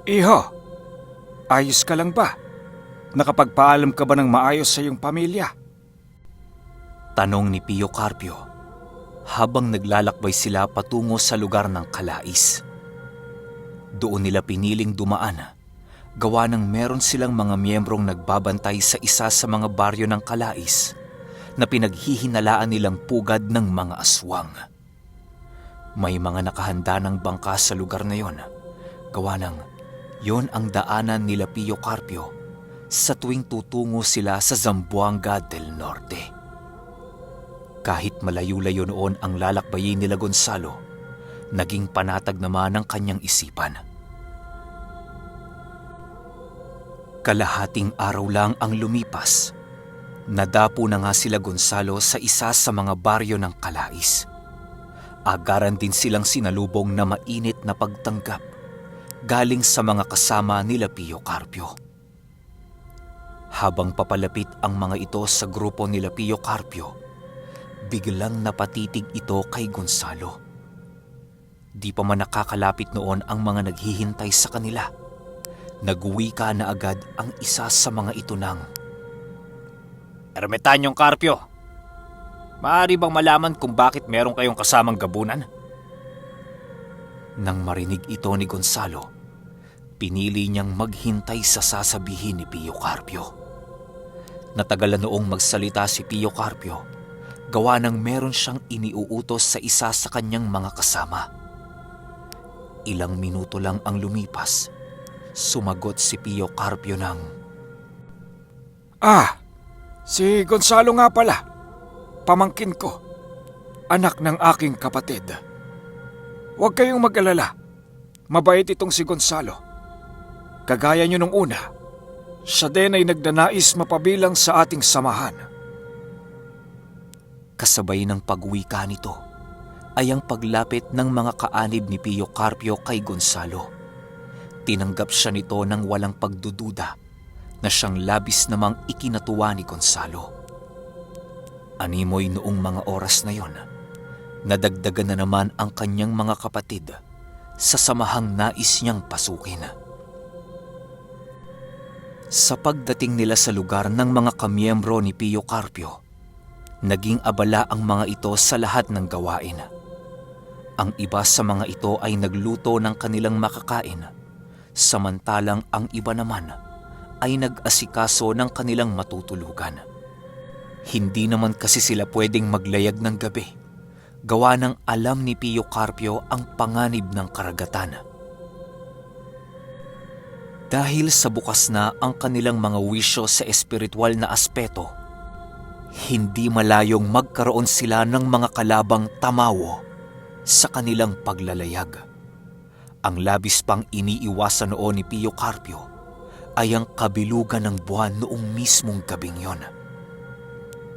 Iho, ayos ka lang ba? Nakapagpaalam ka ba ng maayos sa iyong pamilya? Tanong ni Pio Carpio habang naglalakbay sila patungo sa lugar ng Calais. Doon nila piniling dumaan gawa ng meron silang mga miyembrong nagbabantay sa isa sa mga baryo ng Calais na pinaghihinalaan nilang pugad ng mga aswang. May mga nakahanda ng bangka sa lugar na yon, gawa ng yon ang daanan nila Pio Carpio sa tuwing tutungo sila sa Zamboanga del Norte. Kahit malayo-layo noon ang lalakbayin nila Gonzalo, naging panatag naman ang kanyang isipan. Kalahating araw lang ang lumipas. Nadapo na nga sila Gonzalo sa isa sa mga baryo ng Calais. Agaran din silang sinalubong na mainit na pagtanggap galing sa mga kasama nila Pio Carpio. Habang papalapit ang mga ito sa grupo nila Pio Carpio, biglang napatitig ito kay Gonzalo. Di pa man nakakalapit noon ang mga naghihintay sa kanila. Nagwika na agad ang isa sa mga ito ng, "Ermitanyong Carpio, maaari bang malaman kung bakit meron kayong kasamang gabunan?" Nang marinig ito ni Gonzalo, pinili niyang maghintay sa sasabihin ni Pio Carpio. Natagalan noong magsalita si Pio Carpio, gawa ng meron siyang iniuutos sa isa sa kanyang mga kasama. Ilang minuto lang ang lumipas, sumagot si Pio Carpio ng, Si Gonzalo nga pala. Pamangkin ko. Anak ng aking kapatid. Huwag kayong mag-alala. Mabait itong si Gonzalo. Kagaya nyo nung una, siya din ay nagdanais mapabilang sa ating samahan. Kasabay ng pagwika nito ay ang paglapit ng mga kaanib ni Pio Carpio kay Gonzalo. Tinanggap siya nito ng walang pagdududa na siyang labis namang ikinatuwa ni Gonzalo. Animoy noong mga oras na yon, nadagdagan na naman ang kanyang mga kapatid sa samahang nais niyang pasukin. Sa pagdating nila sa lugar ng mga kamiyembro ni Pio Carpio, naging abala ang mga ito sa lahat ng gawain. Ang iba sa mga ito ay nagluto ng kanilang makakain, samantalang ang iba naman ay nag-asikaso ng kanilang matutulugan. Hindi naman kasi sila pwedeng maglayag ng gabi, gawa ng alam ni Pio Carpio ang panganib ng karagatan. Dahil sa bukas na ang kanilang mga wisyo sa espiritual na aspeto, hindi malayong magkaroon sila ng mga kalabang tamawo sa kanilang paglalayag. Ang labis pang iniiwasan noon ni Pio Carpio ay ang kabilugan ng buwan noong mismong gabing yon.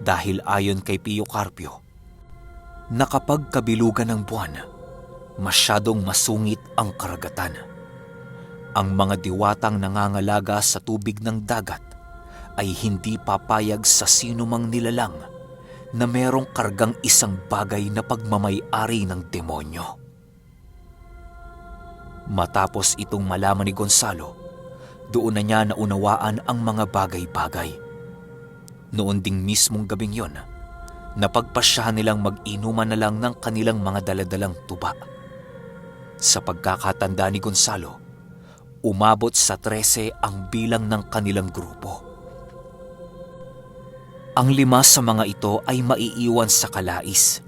Dahil ayon kay Pio Carpio, na kapag kabilugan ng buwan, masyadong masungit ang karagatan. Ang mga diwatang nangangalaga sa tubig ng dagat ay hindi papayag sa sino mang nilalang na merong kargang isang bagay na pagmamay-ari ng demonyo. Matapos itong malaman ni Gonzalo, doon na niya naunawaan ang mga bagay-bagay. Noon ding mismong gabing yon, napagpasyahan nilang mag-inuman na lang ng kanilang mga daladalang tuba. Sa pagkakatanda ni Gonzalo, umabot sa 13 ang bilang ng kanilang grupo. Ang 5 sa mga ito ay maiiwan sa Calais,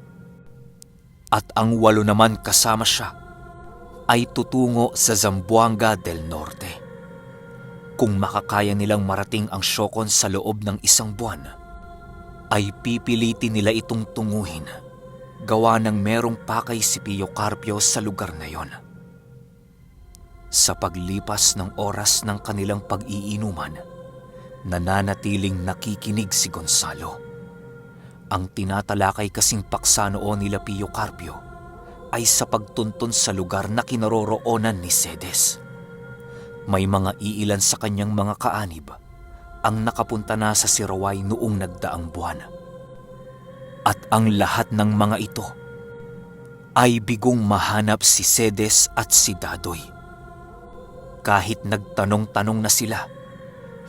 at ang 8 naman kasama siya ay tutungo sa Zamboanga del Norte. Kung makakaya nilang marating ang Siocon sa loob ng 1 buwan, ay pipilitin nila itong tunguhin, gawa ng merong pakay si Pio Carpio sa lugar na yon. Sa paglipas ng oras ng kanilang pag-iinuman, nananatiling nakikinig si Gonzalo. Ang tinatalakay kasing paksa noon nila Pio Carpio ay sa pagtuntun sa lugar na kinaroroonan ni Cedes. May mga iilan sa kanyang mga kaanib ang nakapunta na sa Siraway noong nagdaang buwan. At ang lahat ng mga ito ay bigong mahanap si Cedes at si Dadoy. Kahit nagtanong-tanong na sila,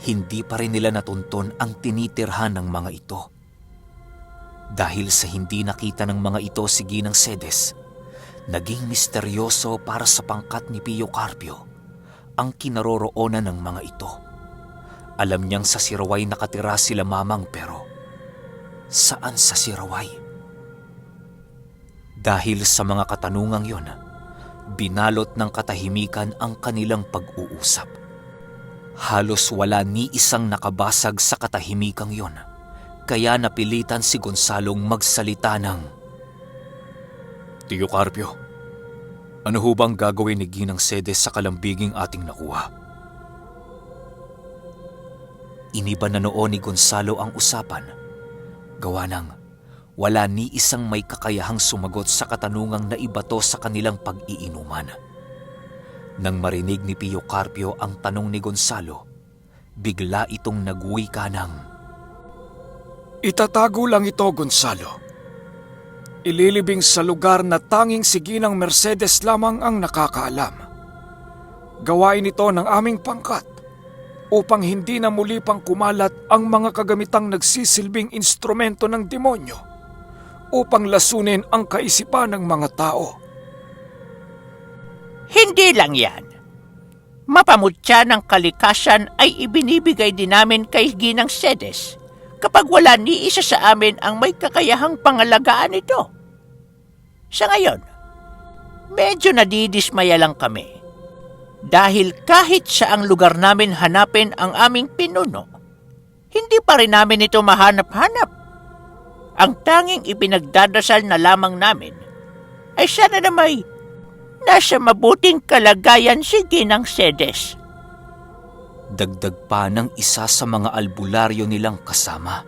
hindi pa rin nila natuntun ang tinitirhan ng mga ito. Dahil sa hindi nakita ng mga ito si Ginang Cedes, naging misteryoso para sa pangkat ni Pio Carpio ang kinaroroonan ng mga ito. Alam niyang sa Siraway nakatira sila mamang, pero saan sa Siraway? Dahil sa mga katanungang yon, binalot ng katahimikan ang kanilang pag-uusap. Halos wala ni isang nakabasag sa katahimikang yon, kaya napilitan si Gonzalong magsalita ng, Tio Carpio, ano ho bang gagawin ni Ginang Cedes sa kalambiging ating nakuha? Iniba na noon ni Gonzalo ang usapan. Gawa ng wala ni isang may kakayahang sumagot sa katanungang naibato sa kanilang pag-iinuman. Nang marinig ni Pio Carpio ang tanong ni Gonzalo, bigla itong nagwika ng, Itatago lang ito, Gonzalo. Ililibing sa lugar na tanging si Ginang Mercedes lamang ang nakakaalam. Gawain ito ng aming pangkat upang hindi na muli pang kumalat ang mga kagamitang nagsisilbing instrumento ng demonyo upang lasunin ang kaisipan ng mga tao. Hindi lang yan. Mapamutya ng kalikasan ay ibinibigay din namin kay Ginang Cedes kapag wala ni isa sa amin ang may kakayahang pangalagaan ito. Sa ngayon, medyo nadidismaya lang kami dahil kahit sa ang lugar namin hanapin ang aming pinuno, hindi pa rin namin ito mahanap-hanap. Ang tanging ipinagdadasal na lamang namin ay sana na may nasa mabuting kalagayan si Ginang Cedes. dagdag pa ng isa sa mga albularyo nilang kasama.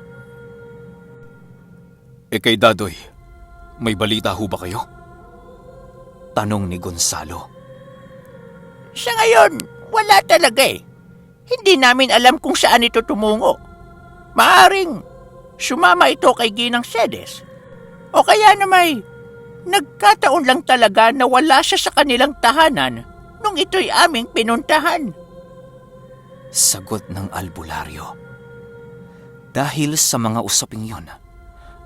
Kay Dadoy, may balita ho ba kayo? Tanong ni Gonzalo. Sa ngayon, wala talaga eh. Hindi namin alam kung saan ito tumungo. Maaring sumama ito kay Ginang Cedes. O kaya na may nagkataon lang talaga na wala siya sa kanilang tahanan nung ito'y aming pinuntahan. Sagot ng albularyo. Dahil sa mga usaping yon,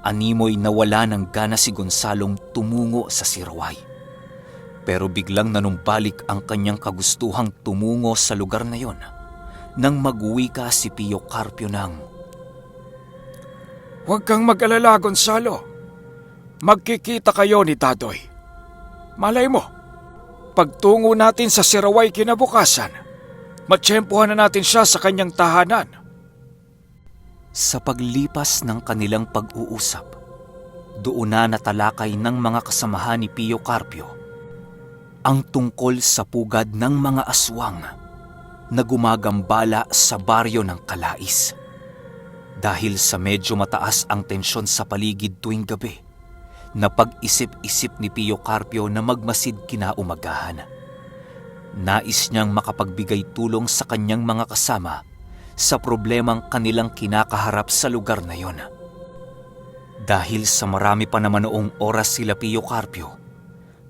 animoy nawala ng gana si Gonzalong tumungo sa Siraway. Pero biglang nanumbalik ang kanyang kagustuhang tumungo sa lugar na yon nang magwika si Pio Carpio ng, Huwag kang mag-alala, Gonzalo. Magkikita kayo ni Dadoy. Malay mo, pagtungo natin sa Siraway kinabukasan, matsyempohan na natin siya sa kanyang tahanan. Sa paglipas ng kanilang pag-uusap, doon na natalakay ng mga kasamahan ni Pio Carpio ang tungkol sa pugad ng mga aswang na gumagambala sa baryo ng Calais. Dahil sa medyo mataas ang tensyon sa paligid tuwing gabi, napag-isip-isip ni Pio Carpio na magmasid kinaumagahan. Nais niyang makapagbigay tulong sa kanyang mga kasama sa problemang kanilang kinakaharap sa lugar na yon. Dahil sa marami pa naman noong oras sila Pio Carpio,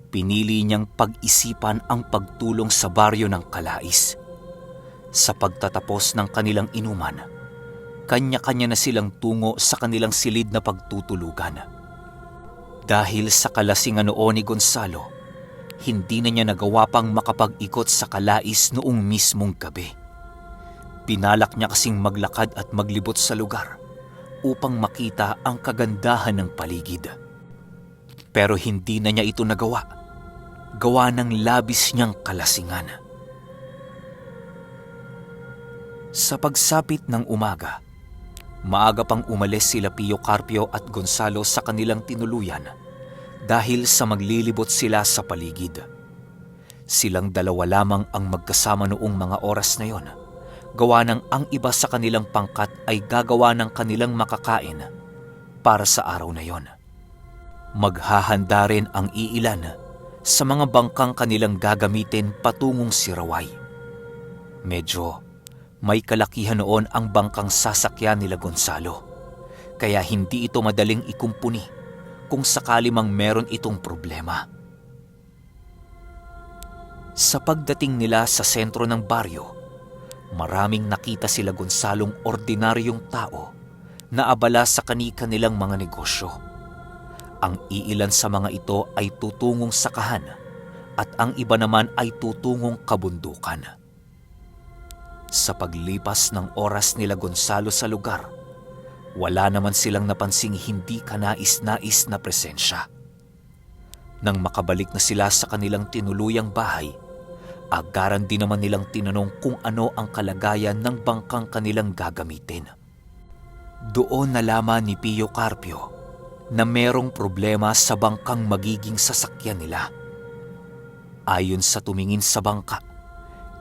pinili niyang pag-isipan ang pagtulong sa baryo ng Calais. Sa pagtatapos ng kanilang inuman, kanya-kanya na silang tungo sa kanilang silid na pagtutulugan. Dahil sa kalasingan noon ni Gonzalo, hindi na niya nagawa pang makapag-ikot sa Calais noong mismong gabi. Pinalak niya kasing maglakad at maglibot sa lugar upang makita ang kagandahan ng paligid. Pero hindi na niya ito nagawa. Gawa ng labis niyang kalasingan. Sa pagsapit ng umaga, maaga pang umalis sila Pio Carpio at Gonzalo sa kanilang tinuluyan dahil sa maglilibot sila sa paligid. Silang dalawa lamang ang magkasama noong mga oras na yon, gawa ng ang iba sa kanilang pangkat ay gagawa ng kanilang makakain para sa araw na yon. Maghahanda rin ang iilan sa mga bangkang kanilang gagamitin patungong Siraway. Medyo may kalakihan noon ang bangkang sasakyan nila Gonzalo, kaya hindi ito madaling ikumpuni kung sakali mang meron itong problema. Sa pagdating nila sa sentro ng baryo, maraming nakita sila Gonzalong ordinaryong tao na abala sa kani-kanilang mga negosyo. Ang iilan sa mga ito ay tutungong sakahan at ang iba naman ay tutungong kabundukan. Sa paglipas ng oras nila Gonzalo sa lugar, wala naman silang napansing hindi kanais-nais na presensya. Nang makabalik na sila sa kanilang tinuluyang bahay, agaran din naman nilang tinanong kung ano ang kalagayan ng bangkang kanilang gagamitin. Doon nalaman ni Pio Carpio na merong problema sa bangkang magiging sasakyan nila. Ayon sa tumingin sa bangka,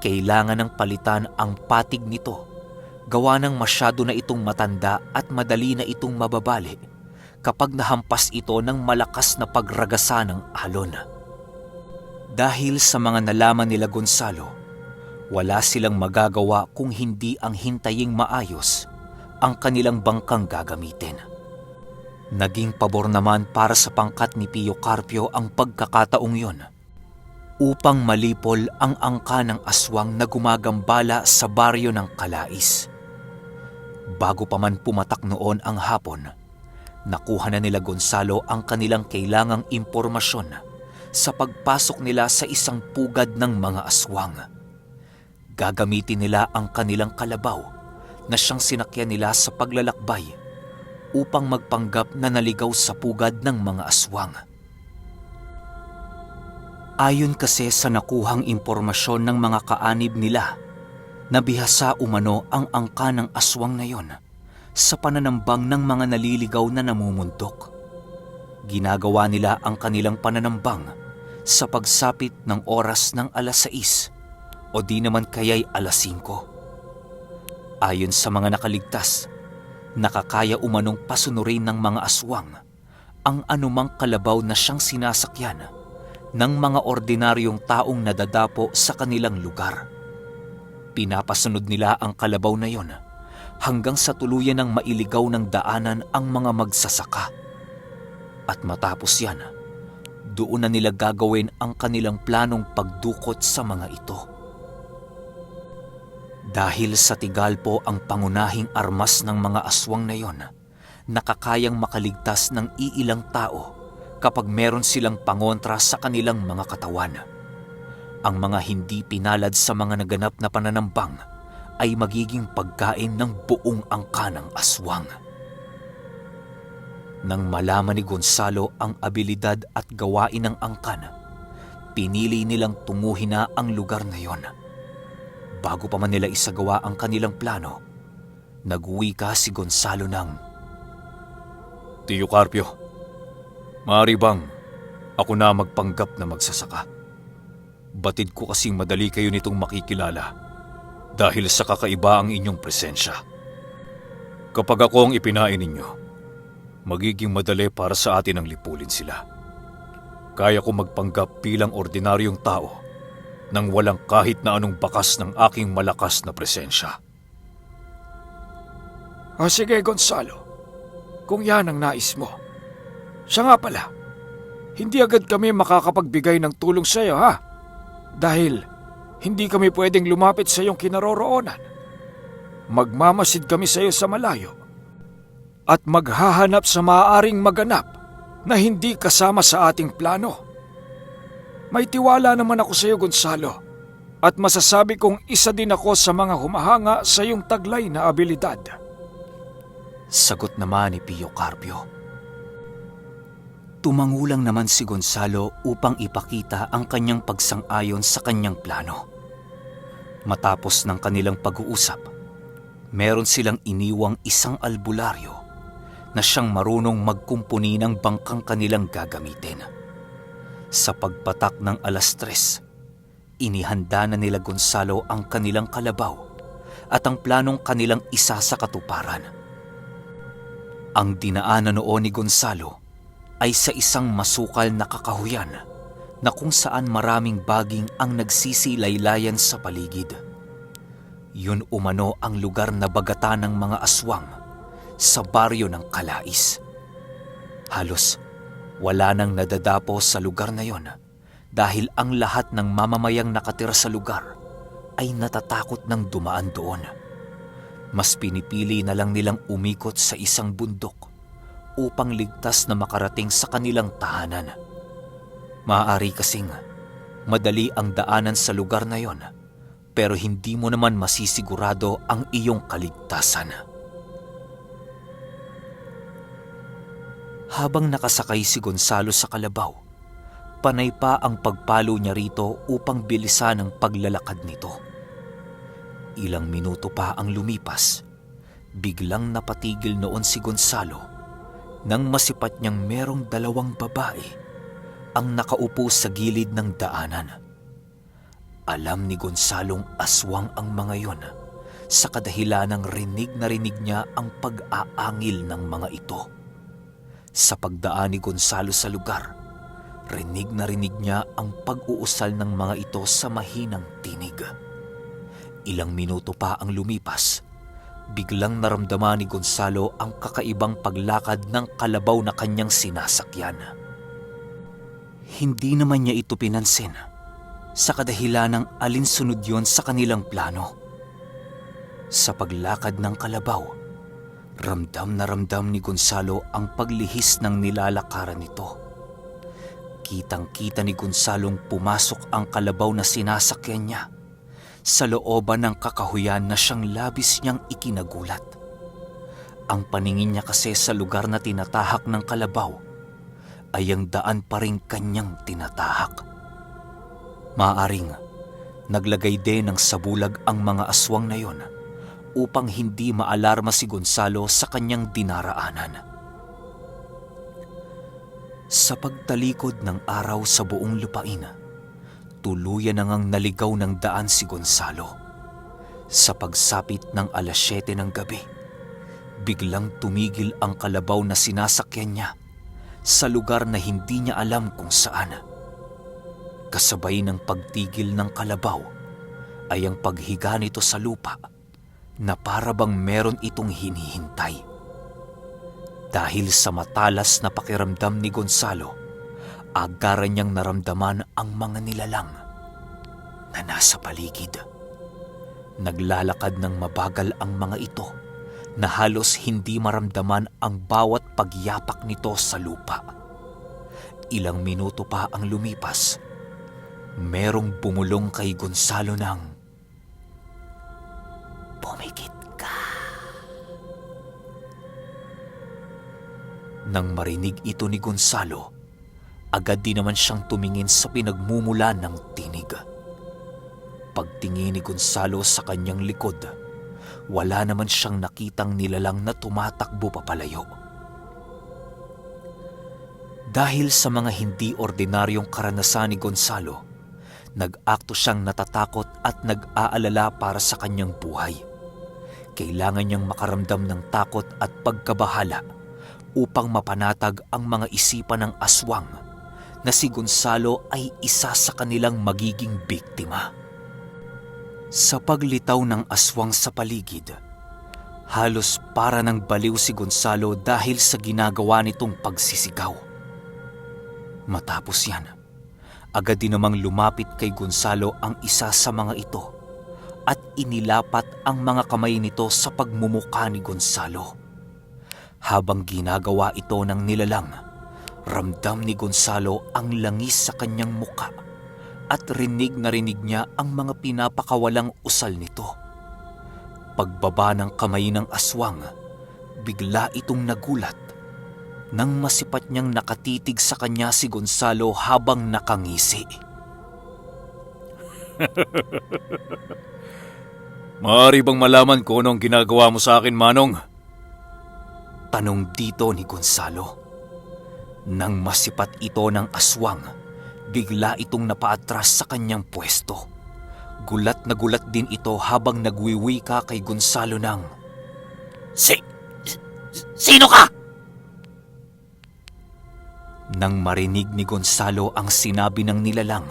kailangan ng palitan ang patig nito, gawa ng masyado na itong matanda at madali na itong mababali kapag nahampas ito ng malakas na pagragasa ng alon. Dahil sa mga nalaman nila Gonzalo, wala silang magagawa kung hindi ang hintaying maayos ang kanilang bangkang gagamitin. Naging pabor naman para sa pangkat ni Pio Carpio ang pagkakataong yon upang malipol ang angka ng aswang na gumagambala sa baryo ng Calais. Bago pa man pumatak noon ang hapon, nakuha na nila Gonzalo ang kanilang kailangang impormasyon sa pagpasok nila sa isang pugad ng mga aswang. Gagamitin nila ang kanilang kalabaw na siyang sinakyan nila sa paglalakbay upang magpanggap na naligaw sa pugad ng mga aswang. Ayon kasi sa nakuhang impormasyon ng mga kaanib nila, nabihasa umano ang angka ng aswang na yon sa pananambang ng mga naliligaw na namumundok. Ginagawa nila ang kanilang pananambang sa pagsapit ng oras ng 6:00 o di naman kaya'y 5:00. Ayon sa mga nakaligtas, nakakaya umanong pasunurin ng mga aswang ang anumang kalabaw na siyang sinasakyan ng mga ordinaryong taong nadadapo sa kanilang lugar. Pinapasunod nila ang kalabaw na yon hanggang sa tuluyan ng mailigaw ng daanan ang mga magsasaka. At matapos yan, doon na nila gagawin ang kanilang planong pagdukot sa mga ito. Dahil sa tigal po ang pangunahing armas ng mga aswang na yon, nakakayang makaligtas ng iilang tao kapag meron silang pangontra sa kanilang mga katawan. Ang mga hindi pinalad sa mga naganap na pananambang ay magiging pagkain ng buong angka ng aswang. Nang malaman ni Gonzalo ang abilidad at gawain ng angkan, pinili nilang tunguhin na ang lugar na yon. Bago pa man nila isagawa ang kanilang plano, nagwika si Gonzalo ng, Tio Carpio, maaari bang ako na magpanggap na magsasaka? Batid ko kasing madali kayo nitong makikilala dahil sa kakaiba ang inyong presensya. Kapag ako ang ipinain ninyo, magiging madali para sa atin ang lipulin sila. Kaya ko magpanggap bilang ordinaryong tao nang walang kahit na anong bakas ng aking malakas na presensya. Sige, Gonzalo. Kung yan ang nais mo. Siya nga pala, hindi agad kami makakapagbigay ng tulong sa iyo, ha? Dahil hindi kami pwedeng lumapit sa iyong kinaroroonan. Magmamasid kami sa iyo sa malayo at maghahanap sa maaaring maganap na hindi kasama sa ating plano. May tiwala naman ako sa iyo, Gonzalo, at masasabi kong isa din ako sa mga humahanga sa iyong taglay na abilidad. Sagot naman ni Pio Carpio. Tumangulang naman si Gonzalo upang ipakita ang kanyang pagsang-ayon sa kanyang plano. Matapos ng kanilang pag-uusap, meron silang iniwang isang albularyo na siyang marunong magkumpuni ng bangkang kanilang gagamitin. Sa pagpatak ng 3:00, inihanda na nila Gonzalo ang kanilang kalabaw at ang planong kanilang isa sa katuparan. Ang dinaanan noon ni Gonzalo ay sa isang masukal na kakahuyan na kung saan maraming baging ang nagsisilaylayan sa paligid. Yun umano ang lugar na bagatan ng mga aswang sa baryo ng Calais. Halos wala nang nadadapo sa lugar na yon dahil ang lahat ng mamamayang nakatira sa lugar ay natatakot ng dumaan doon. Mas pinipili na lang nilang umikot sa isang bundok upang ligtas na makarating sa kanilang tahanan. Maaari kasing madali ang daanan sa lugar na yon, pero hindi mo naman masisigurado ang iyong kaligtasan. Habang nakasakay si Gonzalo sa kalabaw, panay pa ang pagpalo niya rito upang bilisan ang paglalakad nito. Ilang minuto pa ang lumipas, biglang napatigil noon si Gonzalo nang masipat niyang merong dalawang babae ang nakaupo sa gilid ng daanan. Alam ni Gonzalong aswang ang mga yon sa kadahilanang rinig na rinig niya ang pag-aangil ng mga ito. Sa pagdaan ni Gonzalo sa lugar, rinig na rinig niya ang pag-uusal ng mga ito sa mahinang tinig. Ilang minuto pa ang lumipas, biglang naramdaman ni Gonzalo ang kakaibang paglakad ng kalabaw na kanyang sinasakyan. Hindi naman niya ito pinansin sa kadahilanang alinsunod yon sa kanilang plano. Sa paglakad ng kalabaw, ramdam na ramdam ni Gonzalo ang paglihis ng nilalakaran nito. Kitang-kita ni Gonzalong pumasok ang kalabaw na sinasakyan niya sa looban ng kakahuyan na siyang labis niyang ikinagulat. Ang paningin niya kasi sa lugar na tinatahak ng kalabaw ay ang daan pa rin kanyang tinatahak. Maaring naglagay din ng sabulag ang mga aswang na yon upang hindi maalarma si Gonzalo sa kanyang dinaraanan. Sa pagtalikod ng araw sa buong lupain, tuluyan na ngang naligaw ng daan si Gonzalo. Sa pagsapit ng 7:00 ng gabi, biglang tumigil ang kalabaw na sinasakyan niya sa lugar na hindi niya alam kung saan. Kasabay ng pagtigil ng kalabaw ay ang paghiga nito sa lupa na para bang meron itong hinihintay. Dahil sa matalas na pakiramdam ni Gonzalo, agaran niyang naramdaman ang mga nilalang na nasa paligid. Naglalakad ng mabagal ang mga ito na halos hindi maramdaman ang bawat pagyapak nito sa lupa. Ilang minuto pa ang lumipas, merong bumulong kay Gonzalo ng, "Pumikit ka." Nang marinig ito ni Gonzalo, agad din naman siyang tumingin sa pinagmumula ng tinig. Pagtingin ni Gonzalo sa kanyang likod, wala naman siyang nakitang nilalang na tumatakbo papalayo. Dahil sa mga hindi ordinaryong karanasan ni Gonzalo, nag-akto siyang natatakot at nag-aalala para sa kanyang buhay. Kailangan niyang makaramdam ng takot at pagkabahala upang mapanatag ang mga isipan ng aswang na si Gonzalo ay isa sa kanilang magiging biktima. Sa paglitaw ng aswang sa paligid, halos para nang baliw si Gonzalo dahil sa ginagawa nitong pagsisigaw. Matapos yan, agad din namang lumapit kay Gonzalo ang isa sa mga ito at inilapat ang mga kamay nito sa pagmumukha ni Gonzalo. Habang ginagawa ito ng nilalang, ramdam ni Gonzalo ang langis sa kanyang muka at rinig na rinig niya ang mga pinapakawalang usal nito. Pagbaba ng kamay ng aswang, bigla itong nagulat nang masipat niyang nakatitig sa kanya si Gonzalo habang nakangisi. Maaari bang malaman ko anong ginagawa mo sa akin, Manong? Tanong dito ni Gonzalo. Nang masipat ito ng aswang, bigla itong napaatras sa kanyang pwesto. Gulat na gulat din ito habang nagwiwika kay Gonzalo ng, Sino ka?" Nang marinig ni Gonzalo ang sinabi ng nilalang,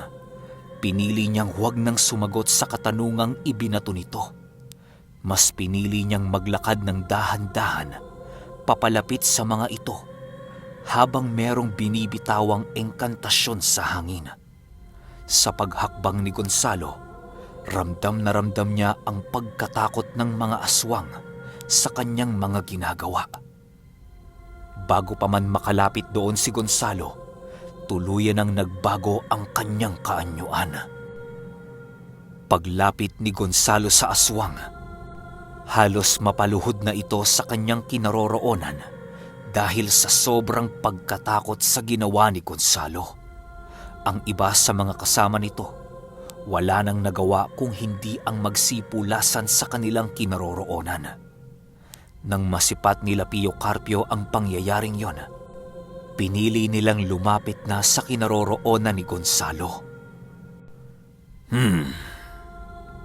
pinili niyang huwag nang sumagot sa katanungang ibinato nito. Mas pinili niyang maglakad ng dahan-dahan papalapit sa mga ito habang merong binibitawang engkantasyon sa hangin. Sa paghakbang ni Gonzalo, ramdam na ramdam niya ang pagkatakot ng mga aswang sa kanyang mga ginagawa. Bago pa man makalapit doon si Gonzalo, tuluyan ang nagbago ang kanyang kaanyuan. Paglapit ni Gonzalo sa aswang, halos mapaluhod na ito sa kanyang kinaroroonan dahil sa sobrang pagkatakot sa ginawa ni Gonzalo. Ang iba sa mga kasama nito, wala nang nagawa kung hindi ang magsipulasan sa kanilang kinaroroonan. Nang masipat nila Pio Carpio ang pangyayaring yon, pinili nilang lumapit na sa kinaroroonan ni Gonzalo.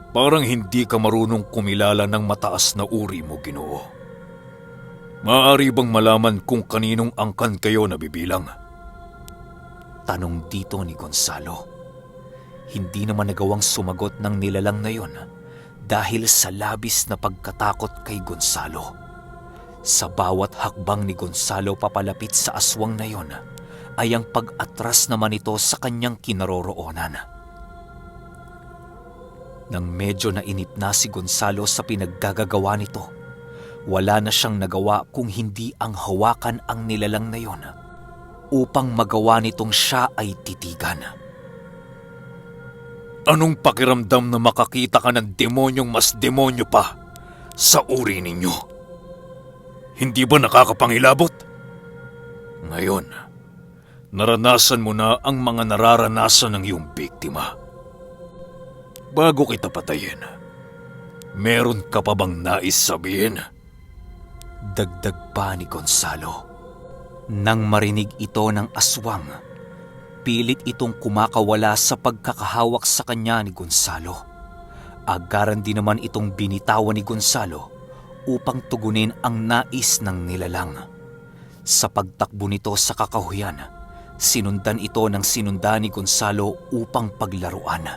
Parang hindi ka marunong kumilala ng mataas na uri mo, Ginoo. Maaari bang malaman kung kaninong angkan kayo nabibilang? Tanong dito ni Gonzalo. Hindi naman nagawang sumagot ng nilalang na yon dahil sa labis na pagkatakot kay Gonzalo. Sa bawat hakbang ni Gonzalo papalapit sa aswang na yon ay ang pag-atras naman ito sa kanyang kinaroroonan. Nang medyo nainip na si Gonzalo sa pinaggagawa nito, wala na siyang nagawa kung hindi ang hawakan ang nilalang na yon upang magawa nitong siya ay titigan. Anong pakiramdam na makakita ka ng demonyong mas demonyo pa sa uri ninyo? Hindi ba nakakapangilabot? Ngayon, naranasan mo na ang mga nararanasan ng iyong biktima. Bago kita patayin, meron ka pa bang nais sabihin? Dagdag pa ni Gonzalo. Nang marinig ito ng aswang, pilit itong kumakawala sa pagkakahawak sa kanya ni Gonzalo. Agaran din naman itong binitawan ni Gonzalo upang tugunin ang nais ng nilalang. Sa pagtakbo nito sa kakahuyan, sinundan ito ng sinundan ni Gonzalo upang paglaruan.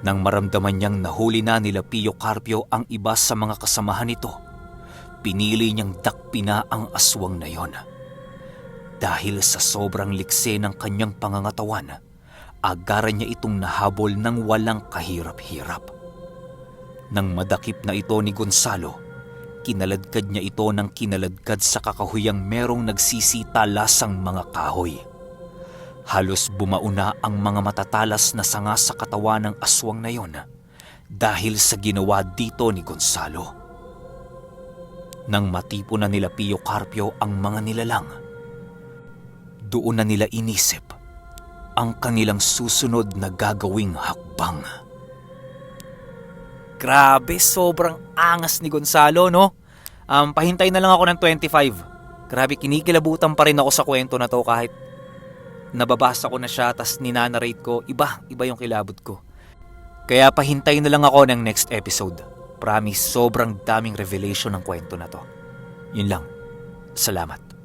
Nang maramdaman niyang nahuli na nila Pio Carpio ang iba sa mga kasamahan nito, pinili niyang dakpina ang aswang na yon. Dahil sa sobrang likse ng kanyang pangangatawan, agaran niya itong nahabol ng walang kahirap-hirap. Nang madakip na ito ni Gonzalo, kinaladkad niya ito ng kinaladkad sa kakahuyang merong nagsisitalasang mga kahoy. Halos bumauna ang mga matatalas na sanga sa katawan ng aswang na yon dahil sa ginawa dito ni Gonzalo. Nang matipo na nila Pio Carpio ang mga nilalang, doon na nila inisip ang kanilang susunod na gagawing hakbang. Grabe, sobrang angas ni Gonzalo, no? Pahintay na lang ako ng 25. Grabe, kinikilabutan pa rin ako sa kwento na to kahit nababasa ko na siya tas ninanarrate ko. Iba yung kilabot ko. Kaya pahintay na lang ako ng next episode. Promise, sobrang daming revelation ng kwento na to. Yun lang. Salamat.